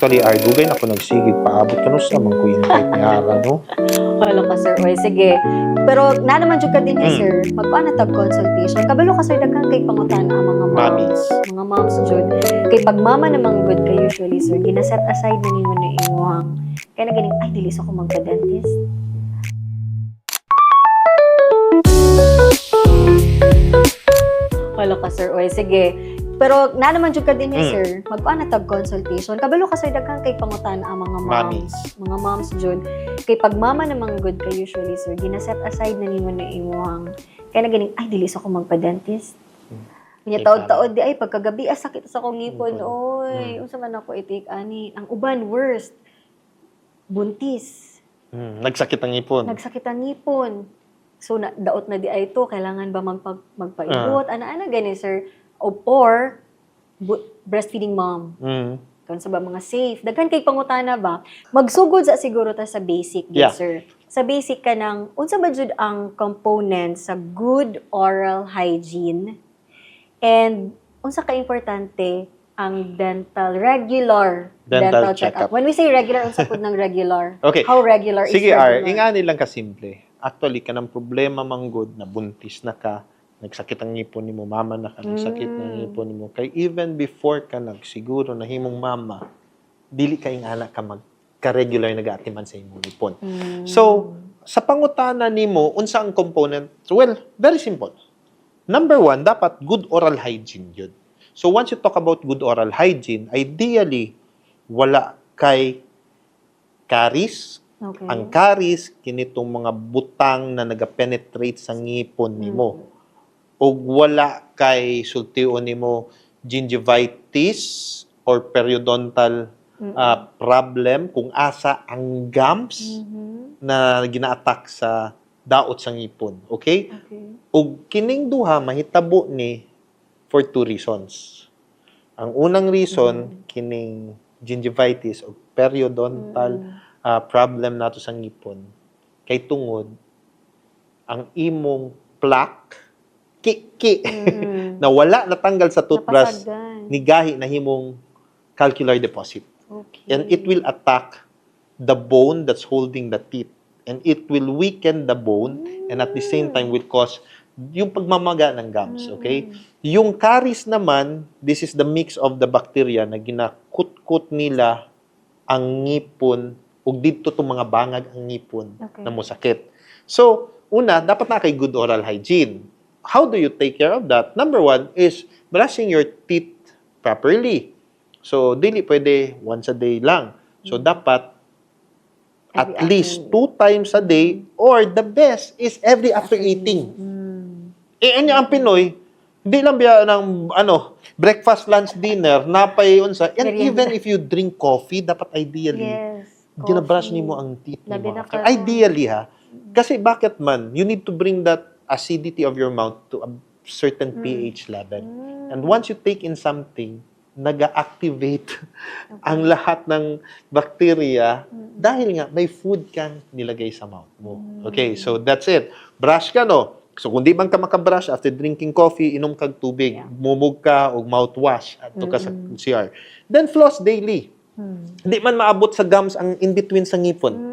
Actually, ay dugay na ako nagsigig paabot ka no sa mga kuya kahit ni Ara, no? Wala ka, sir. Oy, sige. Pero na naman jud ka din sir. Magpaano tag consultation? Kabalo ka, sir, daghan kay pangutan ang mga moms. Mommies. Mga moms jud. Kay pag mama namang good ka usually, sir, ginaset aside na nimo na imuhang. Kaya na ganing, ay, dilis ako magpa-dentist. Wala ka, sir. Oy, sige. Pero na naman jud ka din sir. Magpaano tag consultation? Kabalo ka, sir, daghan kay pangutan ang mga moms. Mommies. Mga moms jud. Kay pag mama namang good ka usually, sir, ginaset aside na nimo na imuhang. Kaya na ganing, ay, dilis ako magpa-dentist. Kanya taod-taod di ay pagkagabi sakit sa akong ngipon. Oy, unsa man ako i-take ani. Ang uban worst. Buntis. Nagsakit ang ipon. Nagsakit ang ngipon. So daot na di ay to, kailangan ba magpaibot ana-ana gani sir? Or breastfeeding mom. Kung sa ba mga safe. Daghan kay pangutana ba? Magsugod sa siguro ta sa basic sir. Sa basic ka ng unsa ba jud ang components sa good oral hygiene? And unsa ka importante ang regular dental checkup. When we say regular, unsa pud ng regular? Okay. How regular is Sige, regular? ingani lang kasimple. Actually, kanang problema manggod na buntis na ka, nagsakit ang ngipon nimo, mama na ka, nagsakit ng ngipon nimo. Kay even before ka nagsiguro na himong mama, dili ka ingana ka magka-regular nag-atiman sa imong ngipon. So, sa pangutana nimo, unsa ang component? Well, very simple. Number one, dapat good oral hygiene yun. So, once you talk about good oral hygiene, ideally, wala kay caries. Okay. Ang caries, kinitong mga butang na nag-penetrate sa ngipon nimo. O wala kay sultion nimo gingivitis or periodontal problem kung asa ang gums na gina-attack sa daot sa ngipon. Okay? O kining duha mahitabo ni for two reasons. Ang unang reason, kining gingivitis o periodontal problem nato sa ngipon kay tungod ang imong plaque na wala natanggal sa toothbrush ni gahi na himong calcular deposit. Okay. And it will attack the bone that's holding the teeth. And it will weaken the bone and at the same time will cause yung pagmamaga ng gums, okay? Yung caries naman, this is the mix of the bacteria na ginakut-kut nila ang ngipon ug dito tong mga bangag ang ngipon na mosakit. So, una, dapat na kay good oral hygiene. How do you take care of that? Number one is brushing your teeth properly. So, dili pwede once a day lang. So, dapat at least 2 times a day or the best is every after eating. Anya ang Pinoy, hindi lang biya ng breakfast, lunch, dinner, napay unsa. And even if you drink coffee, dapat ideally ginabrush nimo ang teeth mo. Ideally kasi bakit man, you need to bring that acidity of your mouth to a certain pH level. And once you take in something, nag-activate ang lahat ng bacteria dahil nga may food kang nilagay sa mouth mo. Okay, so that's it. Brush ka, no? So kung di man ka makabrush after drinking coffee, inom kag tubig, mumug ka o mouthwash ato ka sa CR. Then floss daily. Hindi man maabot sa gums ang in-between sa ngipon.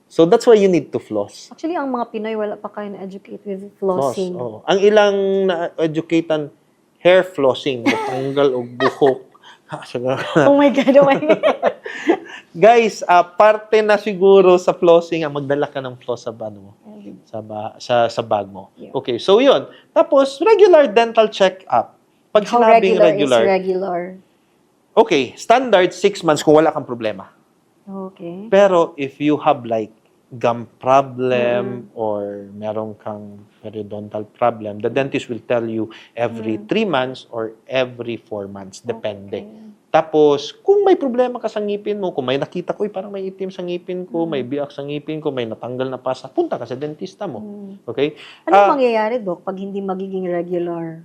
So that's why you need to floss. Actually, ang mga Pinoy wala pa kayo na-educate with flossing. Floss, Ang ilang na-educatean hair flossing, tanggal og buhok. Oh my God, oh my God. Guys, parte na siguro sa flossing ang magdala ka ng floss sa bag mo. Sa bag mo. Okay, so yun. Tapos, regular dental check-up. Pag How sinabing regular is regular? Okay, standard 6 months kung wala kang problema. Okay. Pero if you have like gum problem or meron kang periodontal problem, the dentist will tell you every 3 months or every 4 months, depende. Tapos, kung may problema ka sa ngipin mo, kung may nakita ko, parang may itim sa ngipin ko, may biak sa ngipin ko, may natanggal na pasa, punta ka sa dentista mo. Okay? Ano mangyayari, Doc, pag hindi magiging regular?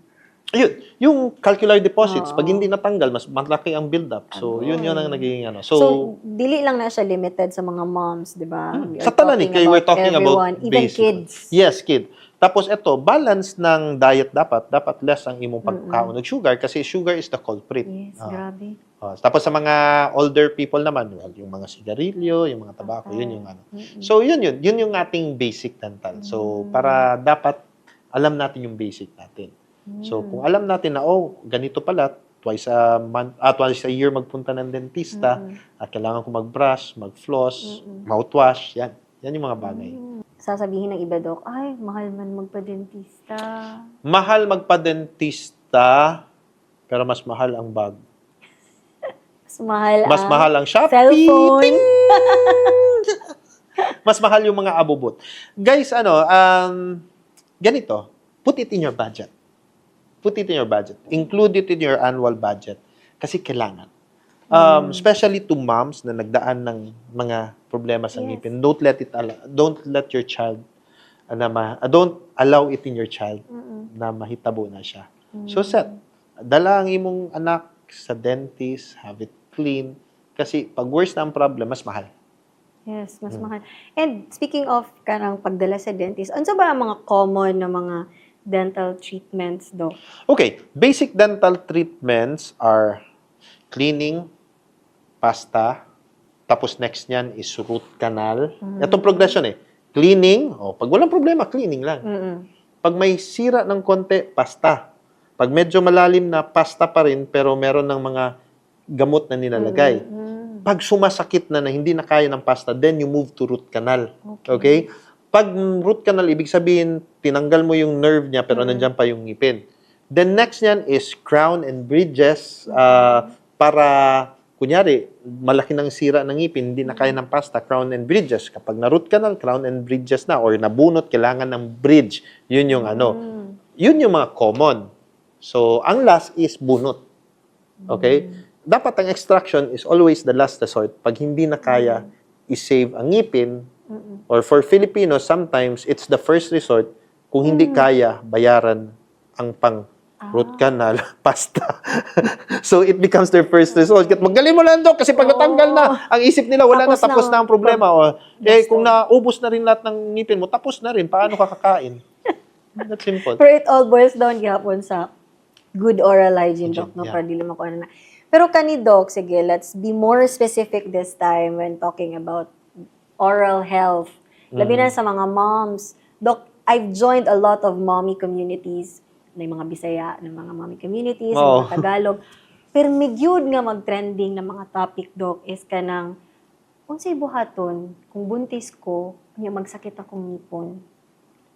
Ayun, yung calcular deposits, pag hindi natanggal, mas malaki ang build-up. So, yun ang nagiging So, dili lang na siya limited sa mga moms, di ba? Sa tanan, we're talking about even basic. kids. Yes, kid. Tapos ito, balance ng diet dapat less ang imong pagkaon ng sugar kasi sugar is the culprit. Yes, grabe. Tapos sa mga older people naman, well, yung mga sigarilyo, yung mga tabako, yun yung ano. So yun yung ating basic dental. So para dapat alam natin yung basic natin. So kung alam natin na ganito pala twice a year magpunta ng dentista, at kailangan ko mag-brush, mag-floss, mouthwash, yan. Yan yung mga bagay. Sasabihin ng iba, Doc, ay, mahal man magpa-dentista. Mahal magpa-dentista, pero mas mahal ang bag. Mas mahal ang Shopee. Cellphone. Mas mahal yung mga abubot. Guys, ganito, put it in your budget. Put it in your budget. Include it in your annual budget. Kasi kailangan. Especially to moms na nagdaan ng mga problema sa ngipin. Don't let your child don't allow it in your child na mahitabo na siya. So dala ang imong anak sa dentist, have it clean kasi pag worse na ang problem, mas mahal. Yes, mas mahal. And speaking of kanang pagdala sa dentist, ano ba ang mga common na mga dental treatments, Doc? Okay, basic dental treatments are cleaning, pasta, tapos next niyan is root canal. Itong progression cleaning, pag walang problema, cleaning lang. Pag may sira ng konti, pasta. Pag medyo malalim na, pasta pa rin, pero meron ng mga gamot na nilalagay. Pag sumasakit na hindi na kaya ng pasta, then you move to root canal. Okay? Pag root canal, ibig sabihin, tinanggal mo yung nerve niya, pero nandyan pa yung ngipin. Then next niyan is crown and bridges, para, kunyari, malaki ng sira ng ngipin, hindi na kaya ng pasta, crown and bridges. Kapag na-root canal, crown and bridges na, or nabunot, kailangan ng bridge. Yun yung Yun yung mga common. So, ang last is bunot. Okay? Dapat ang extraction is always the last resort. Pag hindi na kaya i-save ang ngipin, or for Filipinos, sometimes it's the first resort. Kung hindi kaya, bayaran ang pang root canal, pasta. So, it becomes their first resort. Magaling mo lang, Dok, kasi pag natanggal na, ang isip nila, wala na, tapos na ang problema. Kung naubos na rin lahat ng ngipin mo, tapos na rin. Paano ka kakain? That's simple. Pero it all boils down gihapon sa good oral hygiene, Doc, no? Yeah. Para dili mo na. Pero kani, Doc, sige, let's be more specific this time when talking about oral health. Labi na sa mga moms. Doc, I've joined a lot of mommy communities, na mga Bisaya, ng mga mommy communities, ng mga Tagalog. Pero magyud nga mag-trending ng mga topic, Doc, is kanang, unsay buhaton, kung buntis ko, magsakit akong ngipon,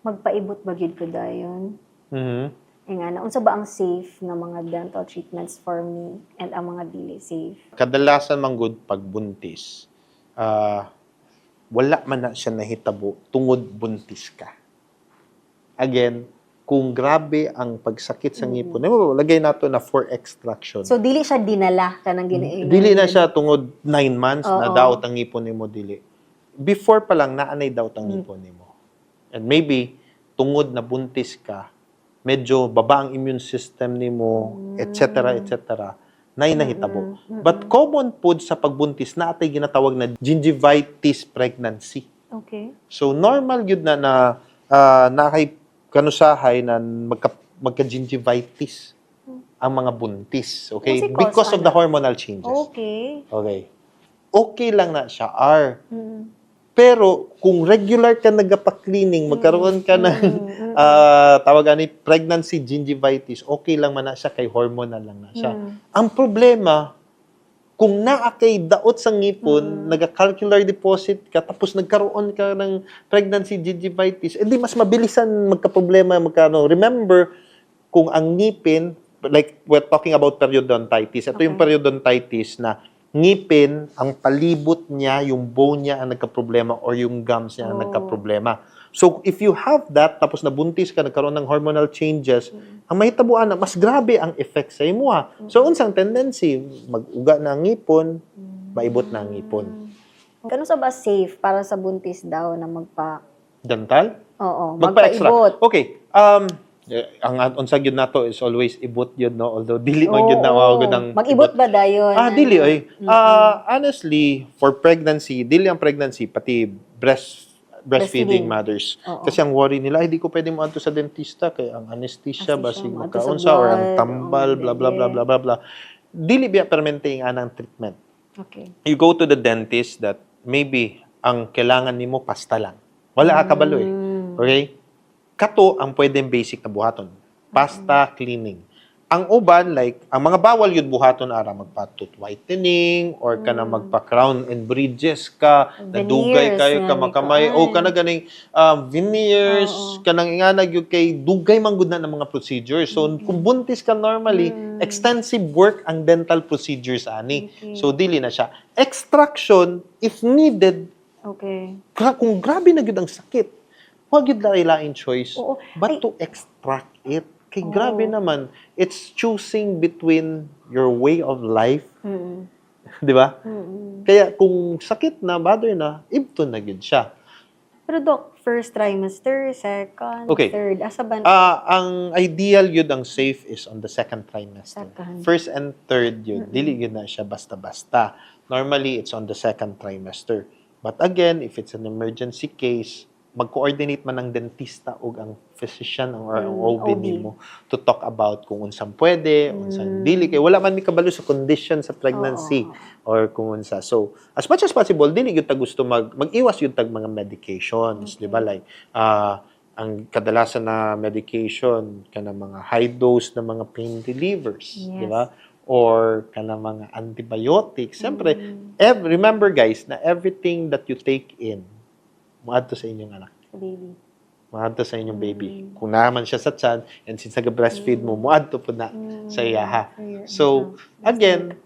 magpaibot ba gyud ko dayon? Unsa ba ang safe nga mga dental treatments for me and ang mga dili safe? Kadalasan man gud pag buntis, wala man na siya nahitabo tungod buntis ka. Again, kung grabe ang pagsakit sa ngipon, lagay nato na for extraction. So dili siya dinala kanang Dili na siya tungod 9 months na daot ang ngipon nimo dili. Before pa lang naanay daot ang ngipon nimo. And maybe tungod na buntis ka, medyo baba ang immune system nimo, etc. Nay nahitabo. But common pod sa pagbuntis na atay ginatawag na gingivitis pregnancy. Okay. So normal gyud na nakay kanusahay na magka-gingivitis ang mga buntis, okay? Because of the hormonal changes. Okay. Okay lang na siya, Pero kung regular ka nagapa-cleaning, magkaroon ka ng tawag ani pregnancy gingivitis, okay lang man na siya kay hormonal lang na siya. Ang problema kung naa kay daot sa ngipon, naga-calcular deposit ka tapos nagkaroon ka ng pregnancy gingivitis, edi mas mabilisan magka-problema Remember, kung ang ngipin, like we're talking about periodontitis. Ito yung periodontitis na ngipin, ang palibot niya, yung bone niya ang nagka-problema or yung gums niya ang nagka-problema. So, if you have that, tapos nabuntis ka, nagkaroon ng hormonal changes, ang mahitabuan na, mas grabe ang effect sa imo. So, unsang tendency, mag-uga na ang ngipon, maibot na ang ngipon. Kano sa ba safe para sa buntis daw na Dental? Oo, Magpa-extra. magpaibot. Okay. Ang unsang yun nato is always ibot yun, no? Although, dili man yun na ng mag-ibot ba dayon? Dili, honestly, for pregnancy, dili ang pregnancy, pati breastfeeding Breastfeeding. mothers. Oo. Kasi ang worry nila, ay, di ko pwede mo adto sa dentista kay ang anesthesia Anesthesia, basig maadto sa magkaunsa or ang blood, tambal, oo, blah, blah, blah, blah, blah, blah. Dili biya permente ang anang treatment. Okay. You go to the dentist that maybe ang kailangan nimo pasta lang. Wala ka kabalo eh. Okay? Kato ang pwedeng basic na buhaton. Pasta, cleaning. Ang uban, like, ang mga bawal yun buhaton ara magpa-tooth whitening or ka na magpa-crown and bridges ka, nadugay Veneers kayo nga ka ni makamay, Kaan. o ka na ganing veneers, ka nang inganag yung kay dugay manggod na ng mga procedures. So, kung buntis ka normally, extensive work ang dental procedures ani. So, dili na siya. Extraction, if needed, Okay. kung grabe na gud ang sakit, huwag yun lain choice Oo. but Ay. to extract it. Kay grabe naman, it's choosing between your way of life, di ba? Kaya kung sakit na, bother na, ibto na gud siya. Pero Doc, first trimester, second, Okay. third, asa ba? Ang ideal yun, ang safe is on the second trimester. Second. First and third yun, dili yun na siya basta-basta. Normally, it's on the second trimester. But again, if it's an emergency case, mag-coordinate man ng dentista o ang physician or ang OB nimo to talk about kung unsang pwede, unsang dili. Kaya wala man mi kabalo sa condition sa pregnancy or kung unsa. So, as much as possible, dili gyud ta gusto mag-iwas yun tag mga medications, di ba? Like, ang kadalasan na medication kana mga high dose na mga pain relievers, di ba? Or kana mga antibiotics. Siyempre, remember guys, na everything that you take in, maadto sa inyong anak. Sa baby. Maadto sa inyong baby. Kung naman siya sa tiyan, and since nag-breastfeed mo, maadto po na sa iyaha. So, again,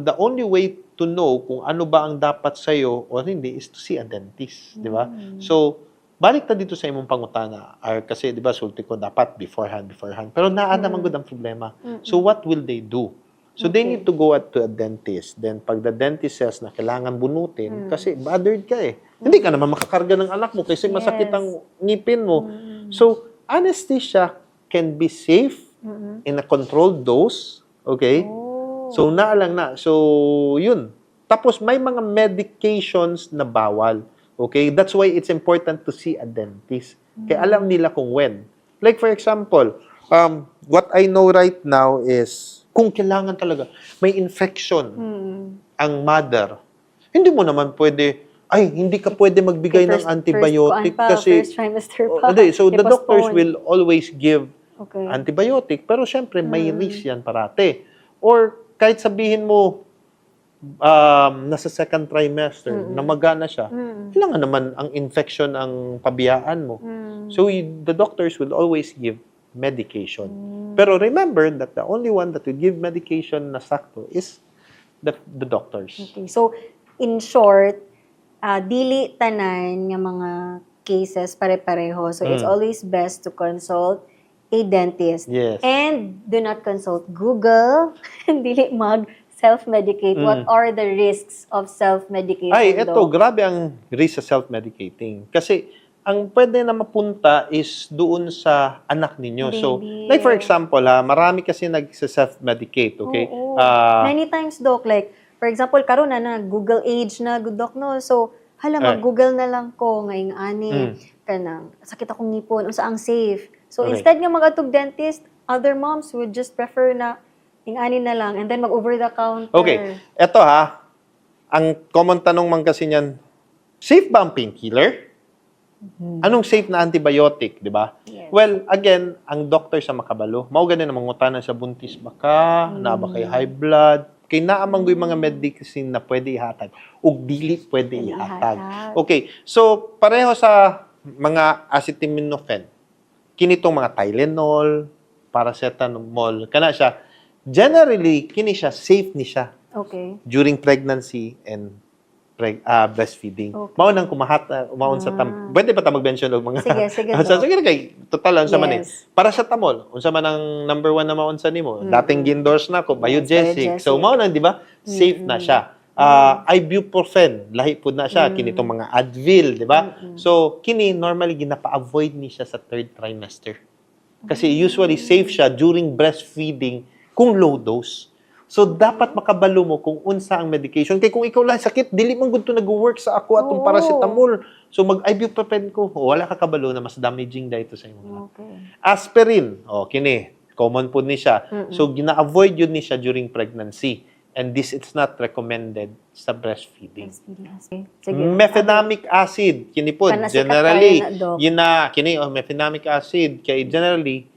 the only way to know kung ano ba ang dapat sa'yo o hindi is to see a dentist. Di ba? So, balik ta dito sa imong pangutana. Kasi, di ba, sulti ko dapat beforehand. Pero naan naman gud ang problema. So, what will they do? So, they need to go to a dentist. Then, pag the dentist says na kailangan bunutin, kasi bothered ka eh. Hindi ka naman makakarga ng anak mo kasi masakit ang ngipin mo. So, anesthesia can be safe in a controlled dose. Okay? So, naalang na. So, yun. Tapos, may mga medications na bawal. Okay? That's why it's important to see a dentist. Kaya alam nila kung when. Like, for example, what I know right now is kung kailangan talaga, may infection ang mother, hindi mo naman pwede, hindi ka pwede magbigay ng antibiotic kasi, first trimester pa. so the doctors I-postpone. will always give antibiotic, pero syempre may risk yan parate. Or kahit sabihin mo, nasa second trimester, namaga na siya, kailangan naman ang infection ang pabiyaan mo. So the doctors will always give medication. Pero remember that the only one that will give medication na sakto is the doctors. Okay. So, in short, dili tanan nga mga cases pare-pareho. So, it's always best to consult a dentist. Yes. And do not consult Google. Dili self-medicate. What are the risks of self-medication? Eto, grabe ang risk sa self-medicating. Kasi, ang pwede na mapunta is doon sa anak ninyo. Baby. So, like for example, marami kasi nag-self-medicate, okay? Oo. Many times, Doc, like, for example, karon na Google age na, good Doc, no? So, mag-Google na lang ko ngayong ani, kanang, sakit akong ngipon, unsa ang safe. So, instead nga mag-atog dentist, other moms would just prefer na yung ani na lang and then mag-over-the-counter. Okay. Eto ang common tanong man kasi niyan, safe ba ang painkiller? Anong safe na antibiotic, di ba? Yes. Well, again, ang doctor sa makabalo, mao ganin ang mangutanan sa buntis baka, na ba kay high blood, kay naamang yung mga medicine na pwede ihatag, ug dili pwede ihatag. Okay, so pareho sa mga acetaminophen, kinitong mga Tylenol, paracetamol, kana siya, generally, kini siya, safe ni siya Okay. during pregnancy and breastfeeding. Okay. Mao nang umaon sa pwede pa ta mag-mention og mga Sige, sige kay total unsa man Yes. paracetamol unsa man ang number 1 na maon sa nimo dating gi-endorse na ko Biogesic. So mao nang di ba safe na siya. Ibuprofen lahi pud na siya kinitong mga Advil, di ba? So kini normally ginapa-avoid ni siya sa third trimester. Kasi usually safe siya during breastfeeding kung low dose. So dapat makabalo mo kung unsa ang medication. Kay kung ikaw lang sakit, dili man gud to nag-work sa ako atong Oo. paracetamol. So mag-ibuprofen ko, wala ka kabalo na mas damaging dahito sa imong. Okay. Aspirin, kini, common po ni siya. Mm-mm. So gina-avoid yun ni siya during pregnancy. And this it's not recommended sa breastfeeding. Okay. Sige. Mefenamic acid, kini po, Kana sikat generally, kayo na, Doc. yun na, kini, mefenamic acid, kay generally,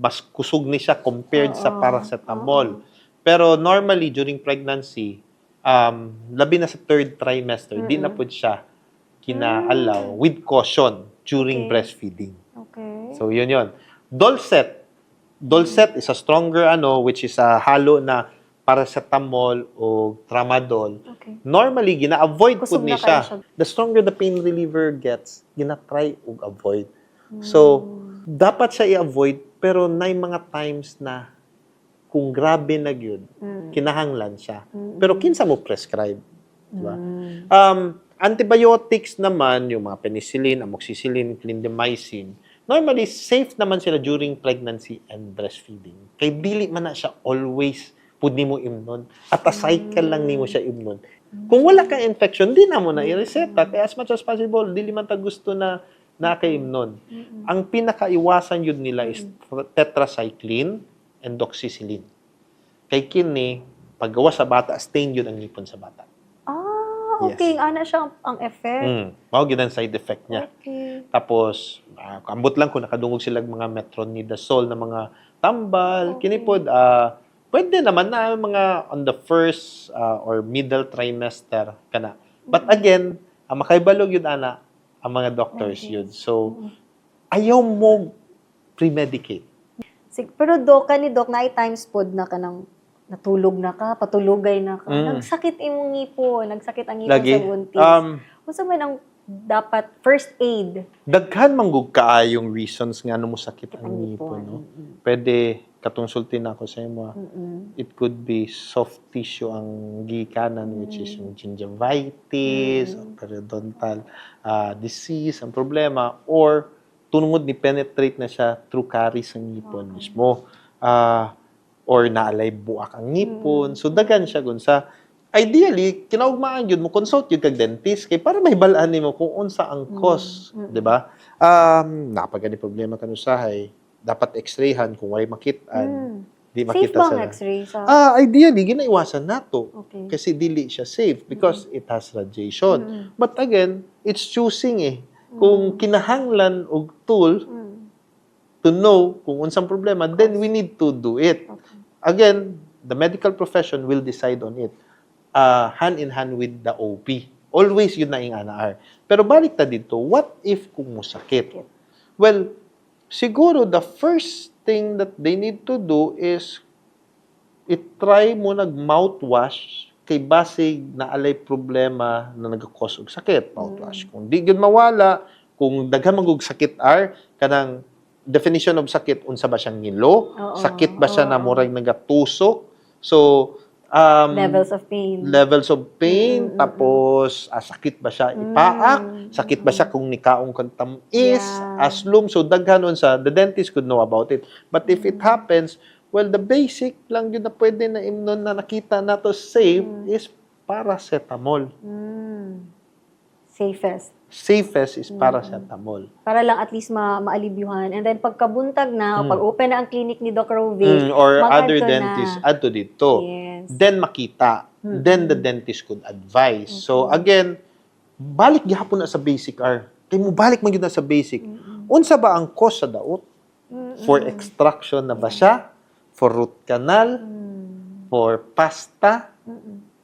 mas kusog ni siya compared sa Oo. paracetamol. Pero normally, during pregnancy, labi na sa third trimester, di na po siya kina-allow with caution during Okay. breastfeeding. Okay. So, yun. Dolcet. Dolcet is a stronger which is a halo na paracetamol o tramadol. Okay. Normally, gina-avoid po Kusog ni na kayo siya. siya. The stronger the pain reliever gets, gina-try ug avoid. So, dapat siya i-avoid, pero na mga times na kung grabe na yun, kinahanglan siya. Pero kinsa mo prescribe. Diba? Antibiotics naman, yung mga penicillin, amoxicillin, clindamycin, normally, safe naman sila during pregnancy and breastfeeding. Kay dili man na siya always pud nimo imnon. At a cycle lang nimo siya imnon. Kung wala ka infection, di na mo na i-reseta. Kaya as much as possible, dili man ta gusto na naka-imnon. Ang pinakaiwasan yun nila is tetracycline and doxycycline. Kay kini, paggawa sa bata, stain yun ang ngipon sa bata. Okay. Ana siya ang effect. Mao gid ang side effect niya. Okay. Tapos, ambot lang kung nakadungog sila mga metronidazole na mga tambal. Okay. Kini pod, pwede naman na mga on the first or middle trimester kana. But again, ang makaibalog yun ana, ang mga doctors yun. So, ayaw mo pre-medicate. Pero Doc, Doc, na times pod na ka nang natulog na ka, patulugay na ka. Nagsakit imong ngipon, nagsakit ang ngipon Lagi. sa buntis. Unsa man ang dapat first aid? Daghan manggug kaayong reasons nga ano mo sakit ang Ang ngipon, ngipon. no? Pwede katong sulti na ako sa imo. It could be soft tissue ang gikanan which is yung gingivitis, periodontal disease ang problema, or tungod ni penetrate na siya through caries ang ngipon mismo. Or naalay buak ang ngipon. So daghan siya gun sa ideally kinaugmaan gyud mo consult gyud kag dentist kay para mahibalaan nimo kung unsa ang cause, di ba? Napagani problema kanu sahay, dapat x-rayhan kung way makit-an. Di Safe makita ba ang sa x-ray sa... ideally ginaiwasan nato. Okay. Kasi dili siya safe because it has radiation. But again, it's choosing Kung kinahanglan og tool to know kung unsang problema, then we need to do it. Okay. Again, the medical profession will decide on it. Hand in hand with the OP. Always yun na yung ANAR. Pero balik ta dito, what if kung musakit? Well, siguro the first thing that they need to do is i-try mo nag-mouthwash kay basig na alay problema na nagkakos og sakit. Mouthwash. Kung di gyud mawala, kung daghan magug sakit kanang definition of sakit, unsa ba siyang ngilo? Oo. Sakit ba siya na murag nagatusok? So, Levels of pain. levels of pain, tapos sakit ba siya ipaak? Sakit ba siya kung nikaong kang tamis, Yeah. aslum? So, daghan unsa, the dentist could know about it. But if it happens, well, the basic lang yun na pwede na imnon na nakita nato safe is paracetamol. Safest is paracetamol. Para lang at least maalibyuhan. And then pagkabuntag na, o pag-open na ang clinic ni Doc Rovic, Or other mag-adto dentists na. add to dito. Yes. Then makita. Then the dentist could advise. So again, balik gihapon na sa basic kay mo balik man gyud na sa basic. Unsa ba ang cause sa daot? For extraction na ba siya? For root canal? For pasta?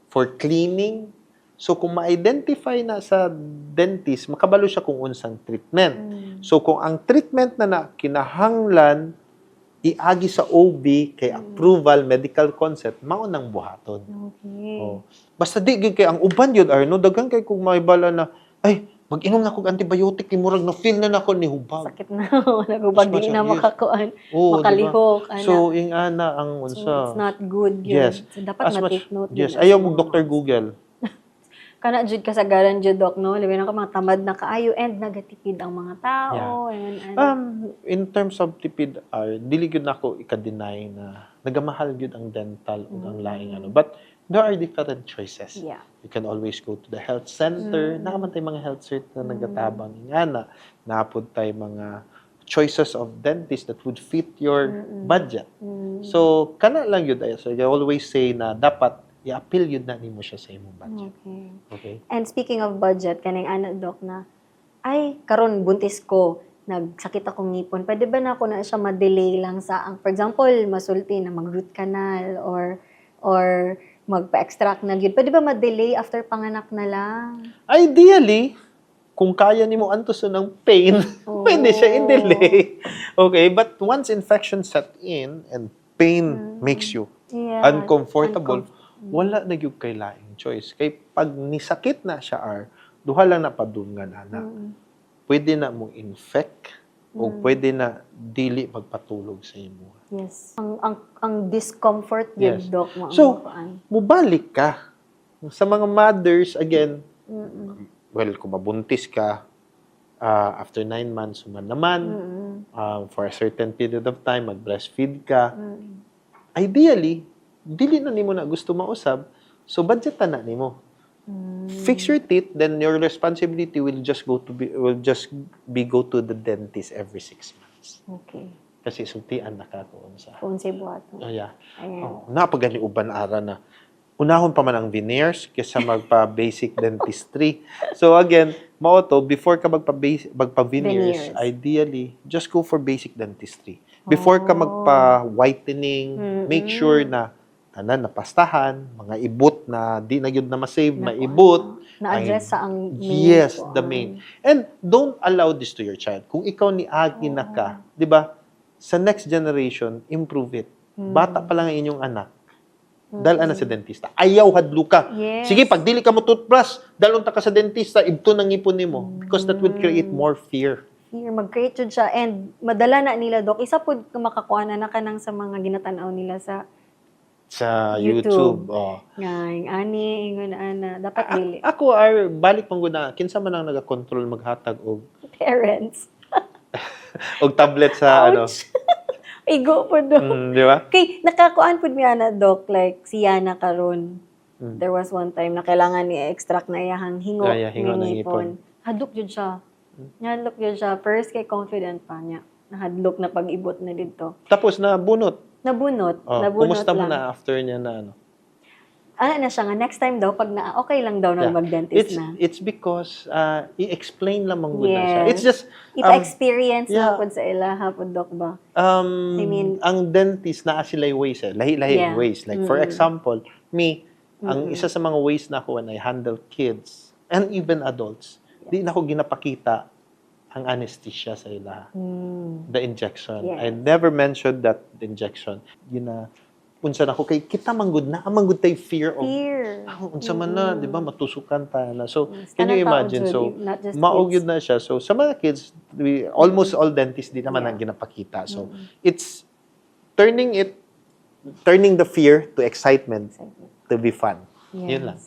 For cleaning? So kung ma-identify na sa dentist, makabalo siya kung unsang treatment. So kung ang treatment na kinahanglan iagi sa OB kay approval, medical consent, maunang buhaton. Okay. Basta di gyud kay ang uban yun, no, daghan kay kung maibala na, ay, mag-inom na kog antibiotic, kay murag na feel na nako ni hubag. Sakit na. Nagubag di na makakuan. Oo, Makalihok. diba? So, ing ana ang So, unsa. it's not good yun. Yes. So, dapat ma-take note Yes, yun. ayaw mo Dr. Google. Kana jud kasagaran jud Doc, no? Labi na ka mga tamad na kaayo and nagatipid ang mga tao. And, In terms of tipid dili gyud nako ika-deny na nagamahal gyud ang dental ug ang laing ano. But there are different choices. Yeah. You can always go to the health center. Naman tay mga health cert na nagatabang ingana. Naapod tay mga choices of dentist that would fit your budget. So kana lang yun ay. So I always say na dapat i-appeal yun na nimo siya sa imong budget. Okay. Okay? And speaking of budget, kaning ana Doc na, ay, karon buntis ko, nagsakit akong ngipon. Pwede ba na ako na siya ma-delay lang sa, for example, masulti na mag-root canal or magpa-extract na yun. Pwede ba ma-delay after panganak na lang? Ideally, kung kaya nimo antuson ng pain, pwede siya i-delay. Okay? But once infection set in and pain makes you Yeah. uncomfortable, wala na gyud kay laing choice. Kay pag nisakit na siya duha lang na padungan ana. Pwede na mo infect o pwede na dili magpatulog sa imo. Yes. Ang discomfort yun, Yes. Doc. So, mubalik ka. Sa mga mothers, again, well, kung mabuntis ka, after 9 months, naman, for a certain period of time, mag-breastfeed ka. Ideally, dili na nimo na gusto mausab, so budgetan na nimo. Fix your teeth, then your responsibility will just be go to the dentist every 6 months. Okay. Kasi sultian na ka doon sa. Kung si buhato. Oh, yeah. Ayan. Napagani uban ara na. Unahon pa man ang veneers kaysa magpa-basic dentistry. So again, mao to, before ka magpa-veneers, Veneers. ideally, just go for basic dentistry. Before ka magpa-whitening, make sure na napastahan, mga ibot na di na gyud na masave, maibot. Na-address sa ang main. Yes, the main. And don't allow this to your child. Kung ikaw ni Agi na ka, di ba, sa next generation, improve it. Bata pa lang ang inyong anak, dala na sa dentista. Ayaw hadlo ka. Yes. Sige, pag dili ka mo toothbrush, dalon ta ka sa dentista, ibto ng ngipon nimo. Because that would create more fear. Fear, mag-create yun siya. And madala na nila, Doc. Isa po makakuha na kanang sa mga ginatanaw nila sa YouTube. Oh. ngayong ani, ingon ana. Dapat dili. Ako, balik pang guna, kinsa man ang nagakontrol maghatag og Parents. tablet sa ano. Ouch! Igo po, Doc. Di ba? Okay, nakakuan po niya na, Doc, like, si Yana karon. There was one time na kailangan ni-extract na iyahang hingo, hingo ng ngipon. Hadlok yun siya. Hadlok yun siya. First, kay confident pa niya. Nahadlok na pag-ibot na dito. Tapos na bunot. Nabunot. Oh, Nabunot kumusta mo lang. na after niya na ano? Ano na siya nga, next time daw, pag okay lang daw na mag-dentist na. It's because i-explain lamang gud na siya. Yes. It's just Ipa-experience yeah. na po sa ila, hapon, Doc ba? I mean, ang dentist na sila'y ways lahi-lahi Yeah. ways. Like for example, me, ang isa sa mga ways na ako when I handle kids and even adults, di na ako ginapakita ang anesthesia sa ila. The injection. Yes. I never mentioned that injection. Unsa na ako kay kita manggud na manggud tay fear of Fear. unsa man na, di ba, matusukan ta na. So, Yes. can you Tanang imagine? tao, So, Judy, not just maugid kids. na siya. So, sa mga kids, almost all dentists di naman Yeah. ang ginapakita. So, it's turning the fear to excitement to be fun. Yun lang.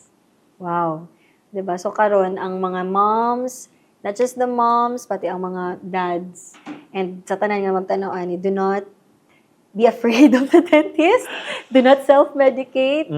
Wow. 'Di ba? So karon ang mga moms, not just the moms, pati ang mga dads, and sa tanan nga magtanaw ani, do not be afraid of the dentist. Do not self-medicate.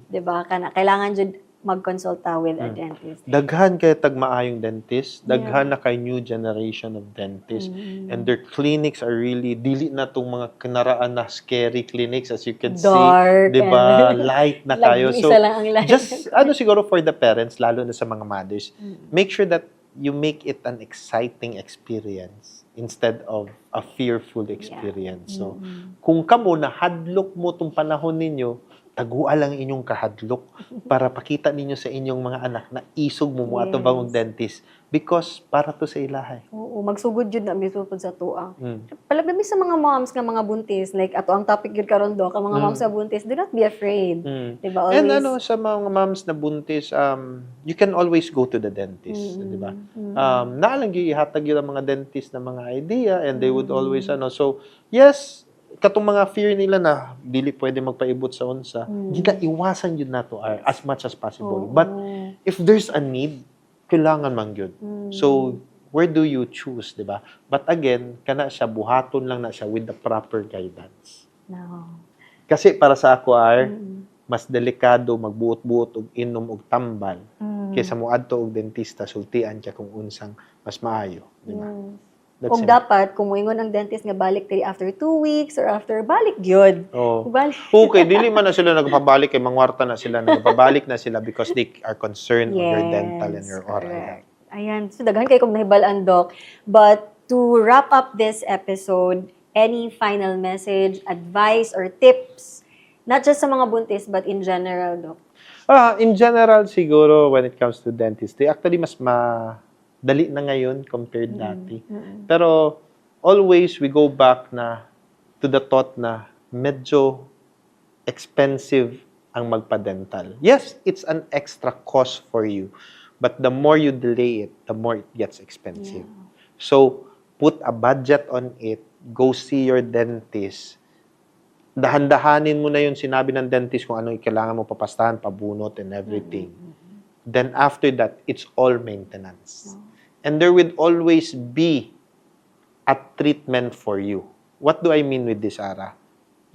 'Di ba? Kailangan jud magkonsulta with a dentist. Daghan kay tag maayong dentist, daghan na kay new generation of dentists, and their clinics are really dili na tong mga kinaraan na scary clinics as you can Dark see, 'di ba? and- Light na kayo. Lagi So isa lang ang light. just siguro for the parents, lalo na sa mga mothers, make sure that you make it an exciting experience instead of a fearful experience. So kung kamo na hadlok mo tong panahon ninyo, tagua lang inyong kahadlok para pakita ninyo sa inyong mga anak na isog mo ato Yes. bang dentist because para to sa ilahay. Oo, magsugod jud na mismo pud sa tuang. Palablabi sa mga moms nga mga buntis, like ato ang topic gyud karon do, ka mga moms sa buntis, do not be afraid. Diba? Always, And sa mga moms na buntis, you can always go to the dentist, di ba? Naalang gyud ihatag yun ang mga dentist na mga idea and they would always so yes, katong mga fear nila na dili pwede magpaibot sa unsa, iwasan yun nato as much as possible. But if there's a need, kailangan man yun. So where do you choose, di ba? But again, kana siya buhaton lang na siya with the proper guidance. no. Kasi para sa ako, mas delikado magbuot-buot og inom og tambal kaysa mo adto og dentista sultian siya kung unsang mas maayo, di ba? That's Kung it. dapat, kung moingon ang dentist nga balik diri after 2 weeks or after balik gyud. Oh. Balik. Okay, dili man na sila nagpabalik kay mangwarta na sila, nagpabalik na sila because they are concerned on your dental and your oral correct. health. Ayan, so daghan kay kong nahibalaan, Doc. But to wrap up this episode, any final message, advice, or tips, not just sa mga buntis, but in general, Doc? In general, siguro, when it comes to dentistry, actually, mas madali na ngayon compared dati. Pero, always, we go back na to the thought na medyo expensive ang magpa-dental. Yes, it's an extra cost for you. But the more you delay it, the more it gets expensive. So, put a budget on it. Go see your dentist. Dahan-dahanin mo na yung sinabi ng dentist kung anong kailangan mo papastahan, pabunot, and everything. Then after that, it's all maintenance. And there will always be a treatment for you. What do I mean with this, Ara?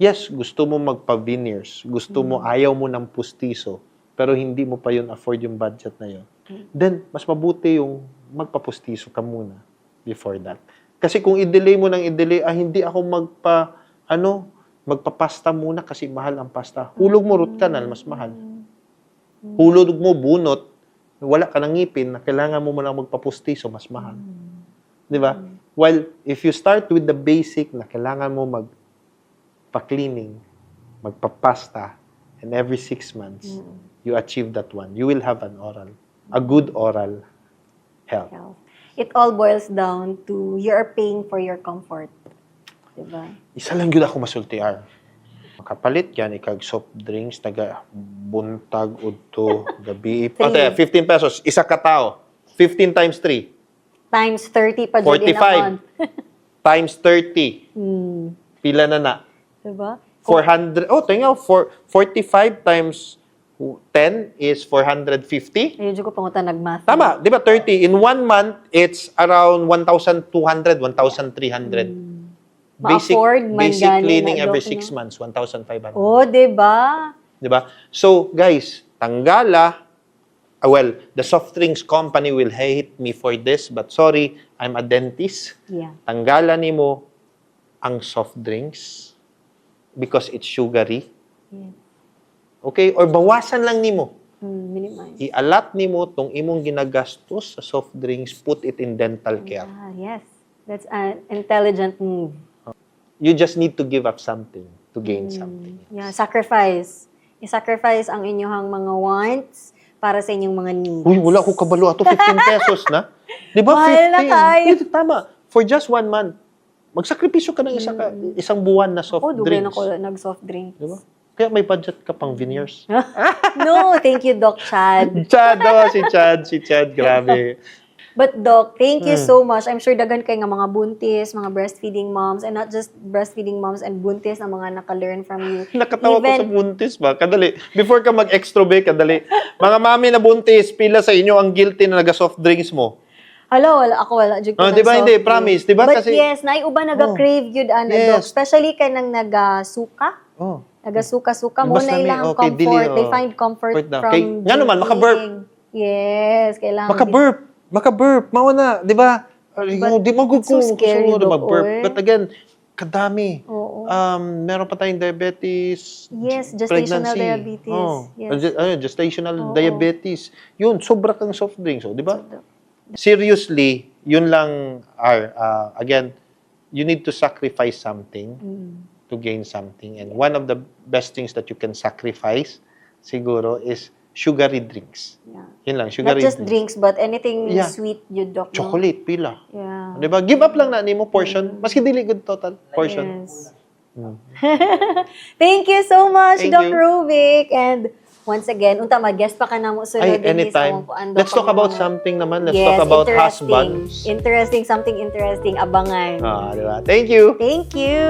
Yes, gusto mo magpa-veneers. Gusto mo, ayaw mo ng pustiso. Pero hindi mo pa yun afford yung budget na yun. Then, mas mabuti yung magpa-pustiso ka muna before that. Kasi kung i-delay mo ng i-delay, hindi ako magpapasta muna kasi mahal ang pasta. Hulog mo root canal, mas mahal. Hulog mo bunot, wala ka ng ngipin, na kailangan mo muna magpapustiso, mas mahal. Di ba? While, if you start with the basic na kailangan mo magpa-cleaning, magpapasta, and every 6 months, you achieve that one. You will have a good oral health. It all boils down to you're paying for your comfort. Diba? Isa lang yun ako masultiar. Makapalit yan, ikag soft drinks, taga buntag, udto, gabi. Ate, 15 pesos, isa ka tao. 15 times 3. Times 30 pa dyan in a month. 45. Times 30. Pila na. Diba? 400. Oh, tingnan, 45 times 10 is 450. Ayun, ko pangutan nag-math. Tama, di ba? 30. In 1 month, it's around 1,200, 1,300. Ma-afford man Basic gani cleaning na, every Doc, 6 months, 1,500. Oh, diba? Diba? So, guys, tanggala, well, the soft drinks company will hate me for this, but sorry, I'm a dentist. Yeah. Tanggala nimo ang soft drinks because it's sugary. Yeah. Okay? Or bawasan lang nimo. Minimize. I-alat nimo tong imong ginagastos sa soft drinks, put it in dental care. Yes. That's an intelligent move. You just need to give up something to gain something. Yeah, sacrifice. I-sacrifice ang inyong mga wants para sa inyong mga needs. Uy, wala ko kabalo. Ato 15 pesos na. Di ba? Mahal na 15. tayo. Ito, tama. For just 1 month, magsakripisyo ka ng isang buwan na soft Dugay na drinks. ko nag-soft drinks. Di ba? Kaya may budget ka pang veneers. No, thank you, Doc Chad. Chad, si Chad, grabe. But Doc, thank you so much. I'm sure dagan kay nga mga buntis, mga breastfeeding moms, and not just breastfeeding moms and buntis na mga naka-learn from you. Nakatawa ko sa buntis ba? Kadali. Before ka mag-extrovert, kadali. Mga mami na buntis, pila sa inyo ang guilty na naga-soft drinks mo. Hello, ako wala. Di ba? Hindi, promise. Di ba? But Kasi, yes, naiuba naga-crave yun, Doc. Yes. Especially kay nang naga-suka. oh. Naga-suka-suka. Mas Muna lami. ilang Okay, comfort. dili, They find comfort Comfort daw. from Okay. Nga naman, maka-burp. drinking. Yes, kailangan. Maka-burp. Mauna, di ba? Di magug so scary, susunod na Doc, mag-burp. oy. But again, kadami. Oo. Meron pa tayong diabetes. Yes, gestational pregnancy. diabetes. Oh. Yes. Gestational diabetes. Yun, sobra kang soft drinks. Oh, di ba? Seriously, yun lang again, you need to sacrifice something to gain something. And one of the best things that you can sacrifice, siguro, is sugary drinks. Yeah. Yun lang, Not sugary just drinks, but anything Yeah. sweet, you, Doc. No? Chocolate, pila. Yeah. Di ba? Give up lang na nimo portion. Maski dili good total portion. Yes. Thank you so much, Thank Doc you. Rubik. And once again, unta mag-guest pa ka na mo sunod. Anytime. Let's talk about something naman. Let's Yes, talk about interesting. husbands. Something interesting. Abangan. Di ba? Thank you. Thank you.